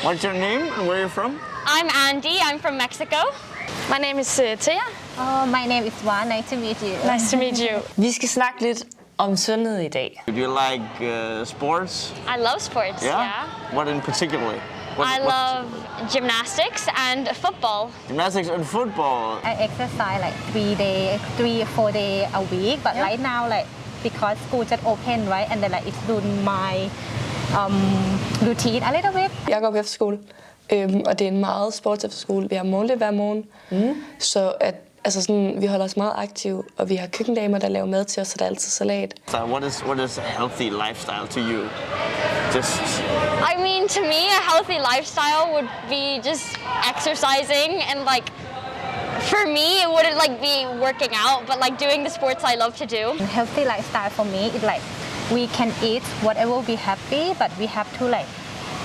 What's your name and where are you from? I'm Andy. I'm from Mexico. My name is Thea. Oh, my name is Juan. Nice to meet you. Nice to meet you. Vi skal snakke lidt om sundhed i dag. Do you like sports? I love sports. Yeah. What in particular? I love gymnastics and football. Gymnastics and football. I exercise like 3 or 4 days a week, but right now, like, because school just open, right, and then like it's doing my routine a little bit. Jeg går på efterskole, og det er en meget sportsefterskole. Vi har morgenligt hver morgen, så at, altså sådan, vi holder os meget aktive, og vi har køkkendamer, der laver mad til os, så der er altid salat. So what is a healthy lifestyle to you? I mean, to me, a healthy lifestyle would be just exercising and like. For me, it wouldn't like be working out, but like doing the sports I love to do. Healthy lifestyle for me is like we can eat whatever we happy, but we have to like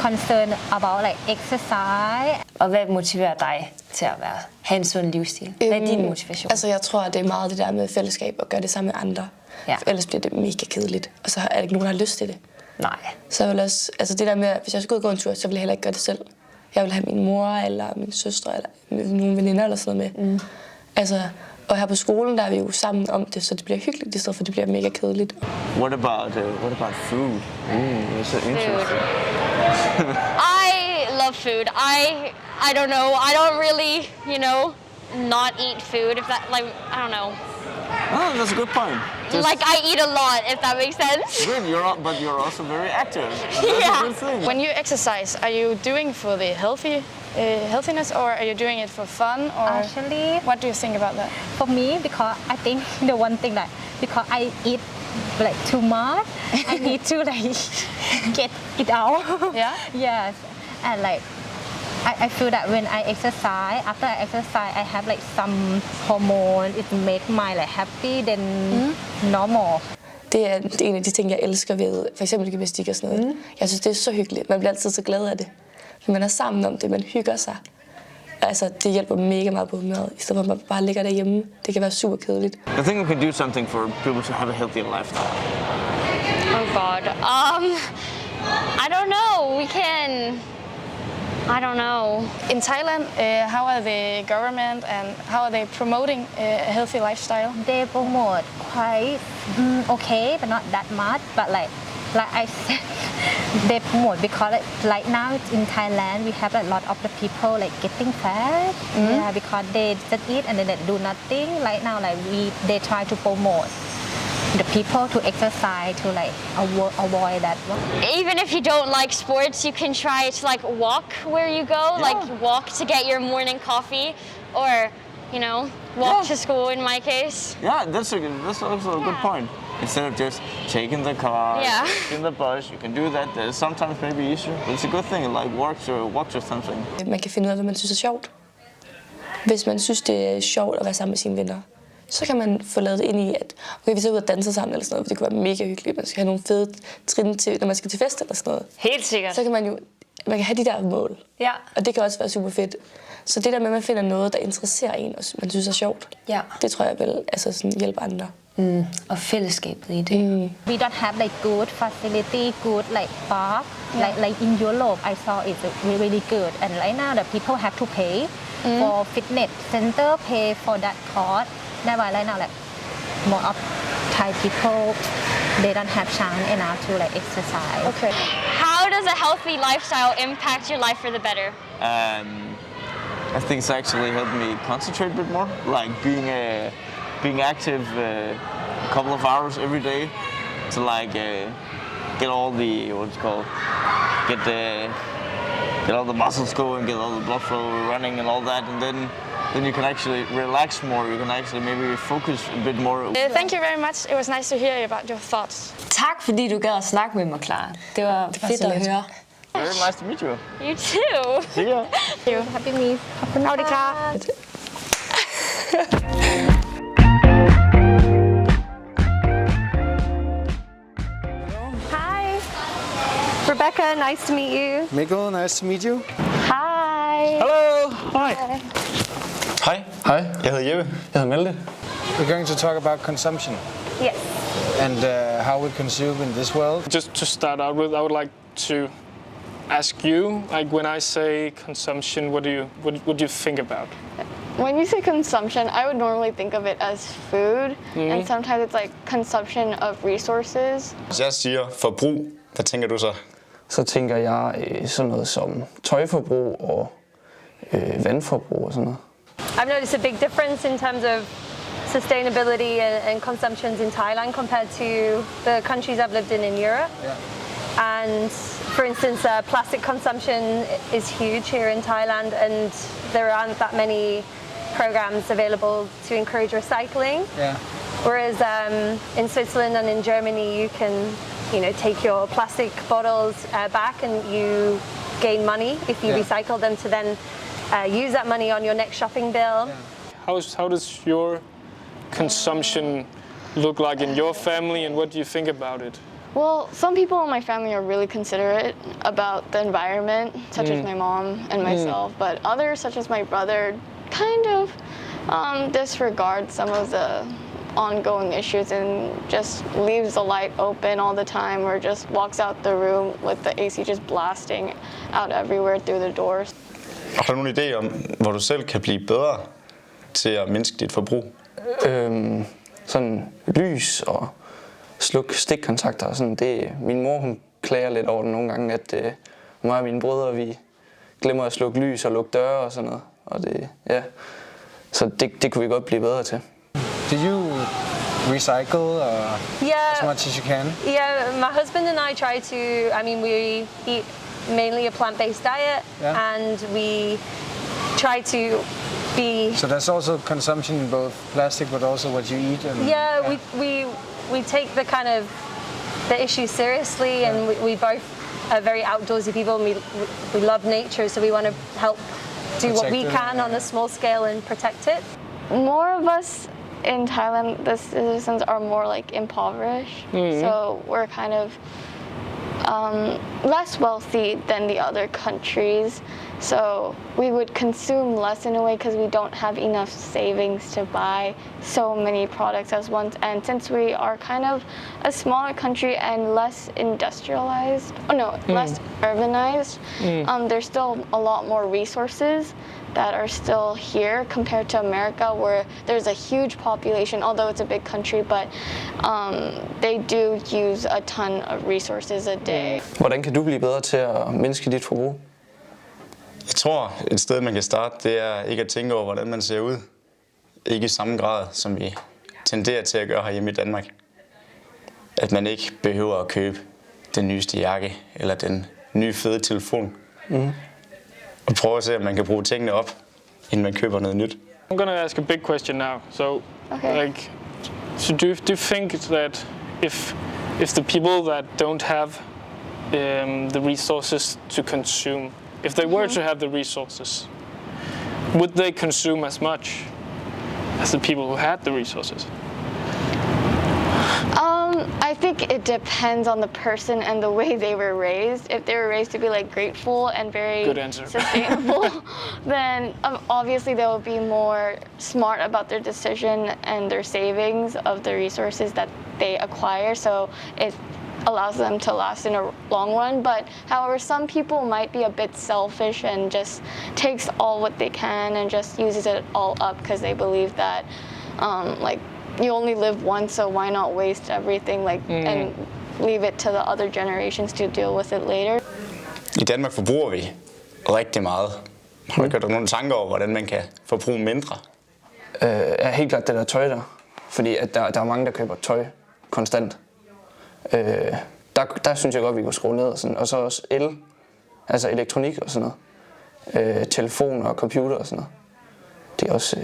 concern about like exercise. Og hvad motiverer dig til at have en sund livsstil? Hvad er din motivation? Altså jeg tror, at det er meget det der med fællesskab og gøre det sammen med andre. Ja. For ellers bliver det mega kedeligt, og så er der ikke nogen, der har lyst til det. Nej. Så jeg vil også, altså det der med, hvis jeg skulle ud og gå en tur, så ville jeg heller ikke gøre det selv. Jeg vil have min mor eller min søstre eller nogle veninder eller sådan noget med. Altså, og her på skolen der er vi jo sammen om det, så det bliver hyggeligt i stedet for det bliver mega kedeligt. What about food? That's so interesting. I love food. I don't know. I don't really, not eat food. If that like I don't know. Oh, that's a good point. Like I eat a lot, if that makes sense. Good, but you're also very active. That's a good thing. When you exercise, are you doing for the healthiness, or are you doing it for fun? Or Actually, what do you think about that? for me, because I think the one thing that because I eat like too much, I need to like get it out. Yeah? Yes, and like I feel that when I exercise, after I exercise, I have like some hormone. It make my like happy than normal. Det er en af de ting, jeg elsker ved for eksempel gymnastik og sådan noget. Jeg synes, det er så hyggeligt. Man bliver altid så glad af det. For man er sammen om det, man hygger sig. Altså, det hjælper mega meget på humøret, i stedet for at man bare ligger derhjemme. Det kan være super kedeligt. I think we can do something for people to have a healthy lifestyle. Oh God. I don't know. We can. I don't know. In Thailand, how are the government and how are they promoting a healthy lifestyle? They promote quite okay, but not that much. But like I said, they promote because like, right now in Thailand we have a lot of the people like getting fat. Yeah, because they just eat and then they do nothing. Right now, like they try to promote the people to exercise to like avoid that. Even if you don't like sports, you can try to like walk where you go, like walk to get your morning coffee, or walk to school in my case. Yeah, that's also a good point. Instead of just taking the car, taking the bus, you can do that. It's sometimes maybe easier, but it's a good thing. Like walk to something. Man kan finde ud af, hvad man synes er sjovt. Hvis man synes, det er sjovt at være sammen med sine venner, så kan man få lavet det ind i, at okay, vi skal ud og danse sammen eller sådan noget, for det kunne være mega hyggeligt. Man skal have nogle fede trin til, når man skal til fest eller sådan noget. Helt sikkert. Så kan man kan have de der mål. Ja. Og det kan også være super fedt. Så det der med, at man finder noget, der interesserer en, og man synes er sjovt, det tror jeg vil sådan hjælpe andre. Og fællesskabet i det. We don't have like good facility, good like park. Like in Europe, I saw it's really good. And right now, the people have to pay for fitness center, pay for that cost. That's why right now, like more of Thai people, they don't have chance enough to like exercise. Okay. How does a healthy lifestyle impact your life for the better? I think it's actually helped me concentrate a bit more, like being active a couple of hours every day to like get all the get all the muscles going, get all the blood flow running and all that, and then you can actually relax more. You can actually maybe focus a bit more. Thank you very much. It was nice to hear about your thoughts. Tak fordi du gad at snakke med mig, Clara. Det var fedt at høre. Very nice to meet you. You too. See ya. Happy meet. Howdy, Clara. Hi. Rebecca, nice to meet you. Mikkel, nice to meet you. Hi. Hello. Hi. Hej. Hej. Jeg hedder Jeppe. Jeg hedder Malte. We're going to talk about consumption Yes. and how we consume in this world. Just to start out with, I would like to ask you, like when I say consumption, what do you think about? When you say consumption, I would normally think of it as food, and sometimes it's like consumption of resources. Hvis jeg siger forbrug, hvad tænker du så? Så tænker jeg sådan noget som tøjforbrug og vandforbrug og sådan noget. I've noticed a big difference in terms of sustainability and consumptions in Thailand compared to the countries I've lived in Europe. Yeah. And for instance, plastic consumption is huge here in Thailand, and there aren't that many programs available to encourage recycling. Yeah. Whereas in Switzerland and in Germany, you can, take your plastic bottles back, and you gain money if you recycle them to then use that money on your next shopping bill. Yeah. How does your consumption look like in your family, and what do you think about it? Well, some people in my family are really considerate about the environment, such as my mom and myself, but others, such as my brother, kind of disregard some of the ongoing issues and just leaves the light open all the time, or just walks out the room with the AC just blasting out everywhere through the doors. Har du nogen idé om, hvor du selv kan blive bedre til at mindske dit forbrug? Sådan lys og sluk stikkontakter og sådan. Det, min mor hun klager lidt over det nogle gange, at mig og mine brødre vi glemmer at slukke lys og lukke døre og sådan noget. Og det, så det kunne vi godt blive bedre til. Do you recycle as much as you can? Yeah, my husband and I try to. We eat mainly a plant-based diet, and we try to be. So there's also consumption in both plastic, but also what you eat. And, we take the issue seriously, and we both are very outdoorsy people, and we love nature, so we want to help do what we can on a small scale and protect it. More of us in Thailand, the citizens are more like impoverished, so we're kind of less wealthy than the other countries. So we would consume less in a way because we don't have enough savings to buy so many products as once. And since we are kind of a smaller country and less industrialized, less urbanized, there's still a lot more resources that are still here compared to America, where there's a huge population, although it's a big country, but they do use a ton of resources a day. Hvordan kan du blive bedre til at mindske dit forbrug? Jeg tror, et sted, man kan starte, det er ikke at tænke over, hvordan man ser ud. Ikke i samme grad, som vi tenderer til at gøre herhjemme i Danmark. At man ikke behøver at købe den nyeste jakke, eller den nye fede telefon. Og prøve at se, om man kan bruge tingene op, inden man køber noget nyt. I'm gonna ask a big question now. So, do you think that if the people that don't have the resources to consume, if they were to have the resources, would they consume as much as the people who had the resources? I think it depends on the person and the way they were raised. If they were raised to be grateful and very sustainable, then obviously they will be more smart about their decision and their savings of the resources that they acquire. So it allows them to last in a long run. But however, some people might be a bit selfish and just takes all what they can and just uses it all up because they believe that you only live once, so why not waste everything and leave it to the other generations to deal with it later. I Danmark forbruger vi rigtig meget. Har du gjort dig nogle tanker over, hvordan man kan forbruge mindre? Helt klart det der tøj der. Fordi at der er mange, der køber tøj konstant. Der synes jeg godt, vi kunne skrue ned. Og, sådan. Og så også el, altså elektronik og sådan noget. Telefoner og computer og sådan noget. Det er også...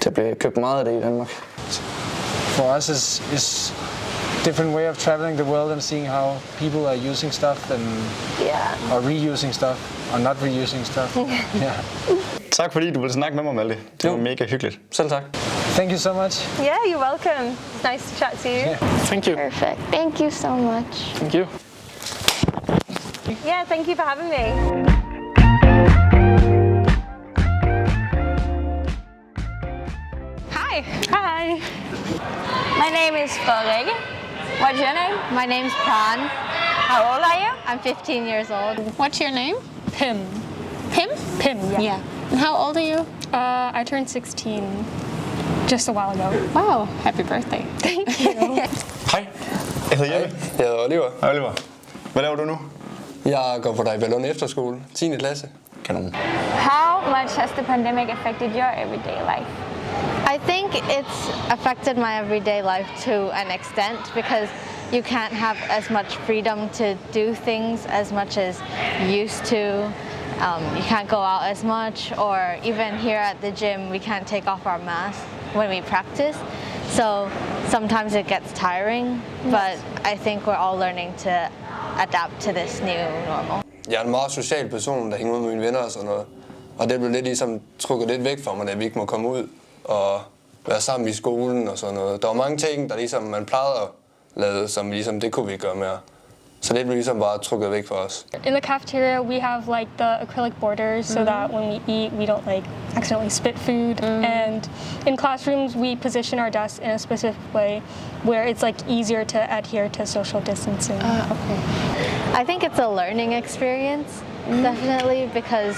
Der bliver købt meget af det i Danmark. For us is different way of traveling the world and seeing how people are using stuff and or reusing stuff or not reusing stuff. Tak fordi du ville snakke med mig, Malte. Det var mega hyggeligt. Selv tak. Thank you so much. Yeah, you're welcome. It's nice to chat to you. Yeah. Thank you. Perfect. Thank you so much. Thank you. Yeah, thank you for having me. Hi. My name is Frederikke. What's your name? My name's Pran. How old are you? I'm 15 years old. What's your name? Pim. Pim? Pim, yeah. Yeah. And how old are you? I turned 16 just a while ago. Wow, happy birthday. Thank you. Hej, jeg hedder Jeppe. Jeg hedder Oliver. Hej Oliver. Hvad laver du nu? Jeg går på Bellund efterskole, 10. klasse. Kanon. How much has the pandemic affected your everyday life? I think it's affected my everyday life to an extent because you can't have as much freedom to do things as much as you used to. You can't go out as much, or even here at the gym, we can't take off our mask when we practice. So sometimes it gets tiring, but I think we're all learning to adapt to this new normal. Jeg er en meget social person, der hænger ud med mine venner og sådan noget. Og det blev lidt ligesom trukket lidt væk fra mig, da vi ikke må komme ud og være sammen i skolen og sådan noget. Der var mange ting, der ligesom man plejede at lave, som ligesom det kunne vi gøre mere. Så det blev ligesom bare trukket væk fra os. In the cafeteria, we have like the acrylic borders so that when we eat, we don't like accidentally spit food. And in classrooms, we position our desks in a specific way where it's like easier to adhere to social distancing. Okay. I think it's a learning experience, definitely, because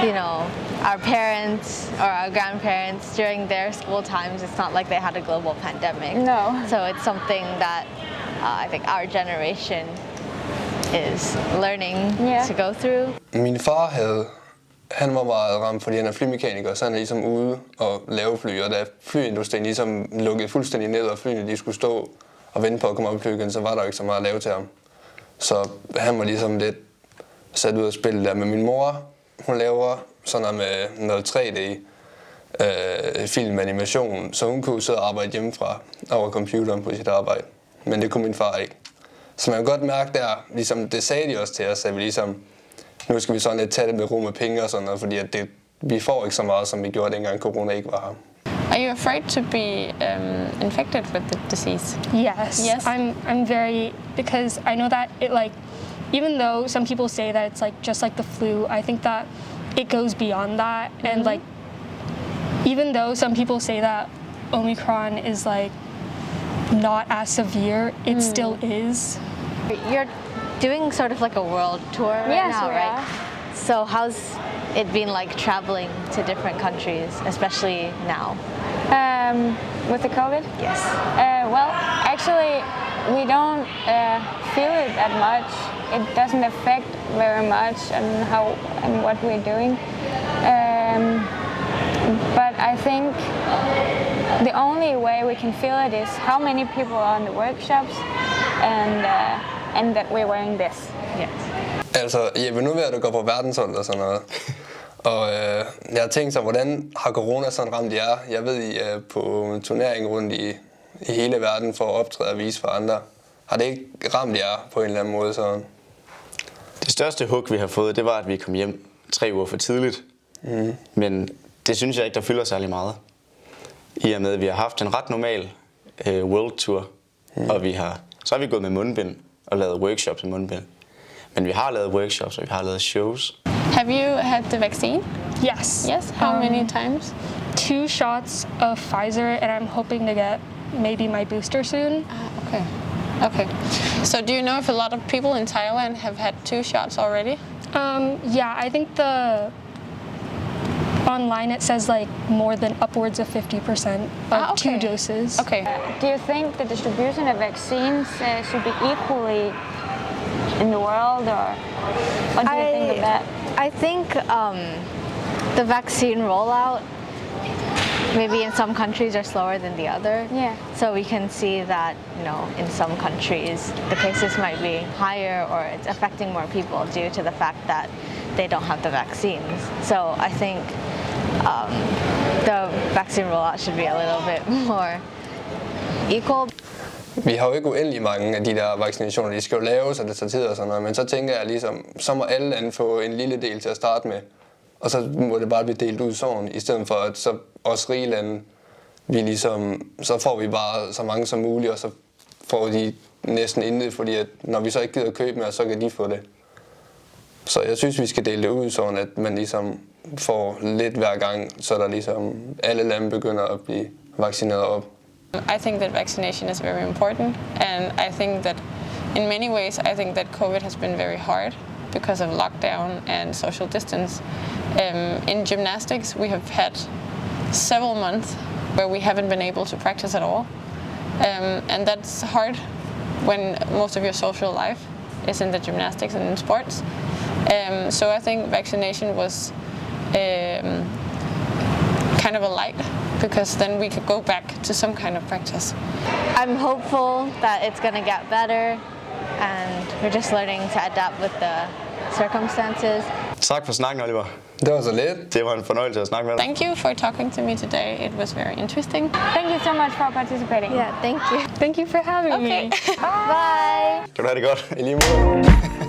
you know, our parents or our grandparents during their school times, it's not like they had a global pandemic. No. So it's something that I think our generation is learning to go through. Min far han var meget ramt, fordi han er flymekaniker, så han er ligesom ude og lave fly, og da flyindustrien ligesom lukkede fuldstændig ned, og flyene de skulle stå og vente på at komme op i flyet, så var der ikke så meget at lave til ham. Så han var ligesom lidt sat ud at spille der. Men min mor, hun laver sådan noget med noget 3D, filmanimation, så hun kunne sidde og arbejde hjemmefra over computeren på sit arbejde. Men det kunne min far ikke. Så man kan godt mærke der, ligesom det sagde de også til os, at vi ligesom, nu skal vi sådan lidt tage det med ro med penge og sådan noget, fordi at vi får ikke så meget, som vi gjorde dengang corona ikke var her. Are you afraid to be infected with the disease? Yes. I'm very, because I know that it like, even though some people say that it's like just like the flu, I think that it goes beyond that. And like, even though some people say that Omicron is like not as severe, it still is. You're doing sort of like a world tour right now, right? So how's it been like traveling to different countries, especially now? With the COVID? Yes. Well, actually, we don't feel it that much. It doesn't affect very much on how and what we're doing. But I think the only way we can feel it is how many people are in the workshops and that we're wearing this. Yes. Altså, Jeppe, nu ved jeg, at du går på Verdensholdet og sådan noget. Og jeg har tænkt sig, hvordan har corona sådan ramt jer? Jeg ved, I er på turnering rundt i hele verden for at optræde og vise for andre. Har det ikke ramt jer på en eller anden måde sådan? Det største hug, vi har fået, det var, at vi kom hjem 3 uger for tidligt. Men det synes jeg ikke, der fylder særlig meget. I og med, at vi har haft en ret normal world tour, og så har vi gået med mundbind og lavet workshops med mundbind. Men vi har lavet workshops, og vi har lavet shows. Have you had the vaccine? Yes. Yes. How many times? 2 shots of Pfizer, and I'm hoping to get maybe my booster soon. Okay. Okay. So do you know if a lot of people in Thailand have had 2 shots already? Yeah, I think online it says like more than upwards of 50% of 2 doses. Okay. Do you think the distribution of vaccines should be equally in the world, or what do you think of that? I think the vaccine rollout maybe in some countries are slower than the other. Yeah. So we can see that, you know, in some countries the cases might be higher or it's affecting more people due to the fact that they don't have the vaccines. So I think the vaccine rollout should be a little bit more equal. Vi har jo ikke uendelig mange af de der vaccinationer, de skal jo laves, og det tager tid og sådan noget, men så tænker jeg ligesom, så må alle lande få en lille del til at starte med, og så må det bare blive delt ud sådan, i stedet for at så os rige lande, så får vi bare så mange som muligt, og så får de næsten intet, fordi at når vi så ikke gider købe mere, så kan de få det. Så jeg synes, vi skal dele det ud sådan, at man ligesom får lidt hver gang, så der ligesom alle lande begynder at blive vaccineret op. I think that vaccination is very important, and I think that in many ways, I think that COVID has been very hard because of lockdown and social distance. In gymnastics, we have had several months where we haven't been able to practice at all. And that's hard when most of your social life is in the gymnastics and in sports. So I think vaccination was kind of a light, because then we could go back to some kind of practice. I'm hopeful that it's going to get better, and we're just learning to adapt with the circumstances. Tak for snakken, Oliver. Det var så lidt. Det var en fornøjelse at snakke med dig. Thank you for talking to me today. It was very interesting. Thank you so much for participating. Yeah, thank you. Thank you for having me. Bye. Kan du have det godt? I lige måde.